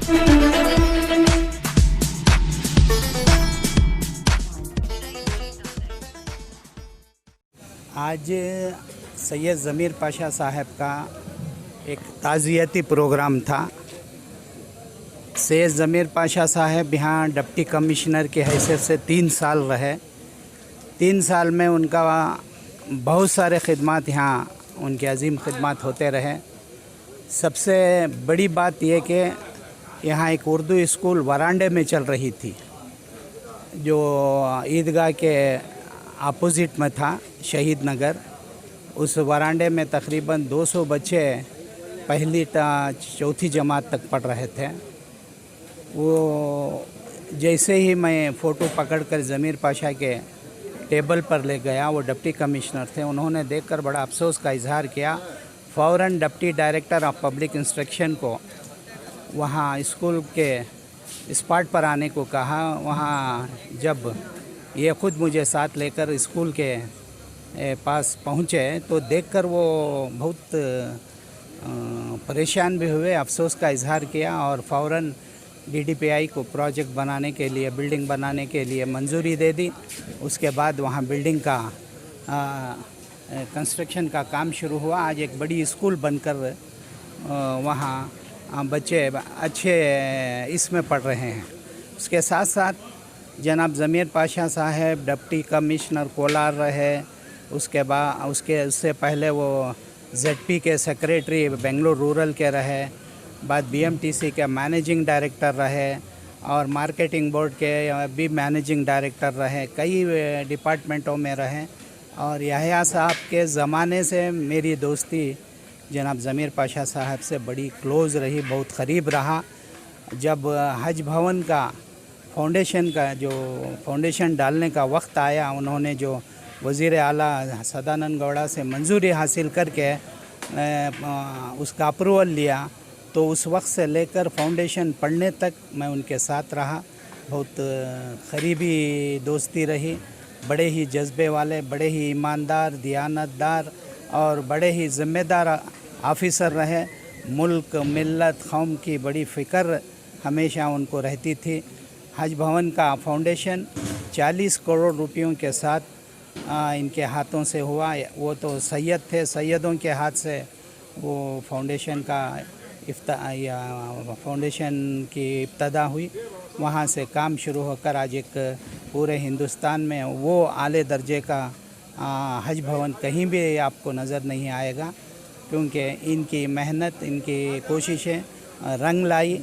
आज सैयद ज़मीर पाशा साहब का एक ताज़ियती प्रोग्राम था। सैयद ज़मीर पाशा साहब यहाँ डिप्टी कमिश्नर की हैसियत से 3 साल रहे। 3 साल में उनका बहुत सारे खिदमात यहाँ उनके अजीम खिदमात होते रहे। सबसे बड़ी बात यह कि यहाँ एक उर्दू स्कूल वरांडे में चल रही थी, जो ईदगाह के अपोज़िट में था, शहीद नगर। उस वरांडे में तकरीबन 200 बच्चे पहली चौथी जमात तक पढ़ रहे थे। वो जैसे ही मैं फ़ोटो पकड़कर ज़मीर पाशा के टेबल पर ले गया, वो डिप्टी कमिश्नर थे, उन्होंने देखकर बड़ा अफसोस का इजहार किया। फ़ौरन deputy director of public instruction को वहाँ स्कूल के स्पॉट पर आने को कहा। वहाँ जब ये ख़ुद मुझे साथ लेकर स्कूल के पास पहुँचे तो देखकर वो बहुत परेशान भी हुए, अफसोस का इजहार किया और फ़ौरन DDPI को प्रोजेक्ट बनाने के लिए, बिल्डिंग बनाने के लिए मंजूरी दे दी। उसके बाद वहाँ बिल्डिंग का कंस्ट्रक्शन का काम शुरू हुआ। आज एक बड़ी स्कूल बनकर वहाँ बच्चे अच्छे इसमें पढ़ रहे हैं। उसके साथ साथ जनाब ज़मीर पाशा साहब डिप्टी कमिश्नर कोलार रहे। उससे पहले वो ZP के सेक्रेटरी बेंगलोर रूरल के रहे, बाद BMTC के मैनेजिंग डायरेक्टर रहे और मार्केटिंग बोर्ड के भी मैनेजिंग डायरेक्टर रहे। कई डिपार्टमेंटों में रहे और याह्या साहब के ज़माने से मेरी दोस्ती जनाब ज़मीर पाशा साहब से बड़ी क्लोज़ रही, बहुत क़रीब रहा। जब हज भवन का फाउंडेशन डालने का वक्त आया, उन्होंने जो वज़ीर आला सदानंद गौड़ा से मंजूरी हासिल करके उसका अप्रूवल लिया, तो उस वक्त से लेकर फाउंडेशन पढ़ने तक मैं उनके साथ रहा। बहुत क़रीबी दोस्ती रही। बड़े ही जज्बे वाले, बड़े ही ईमानदार, दियानतदार और बड़े ही ज़िम्मेदार ऑफ़िसर रहे। मुल्क, मिल्लत, कौम की बड़ी फ़िक्र हमेशा उनको रहती थी। हज भवन का फाउंडेशन 40 करोड़ रुपयों के साथ इनके हाथों से हुआ। वो तो सैयद थे, सैयदों के हाथ से वो फाउंडेशन की इब्तदा हुई। वहाँ से काम शुरू होकर आज एक पूरे हिंदुस्तान में वो आले दर्जे का हज भवन कहीं भी आपको नज़र नहीं आएगा, क्योंकि इनकी मेहनत, इनकी कोशिशें रंग लाई।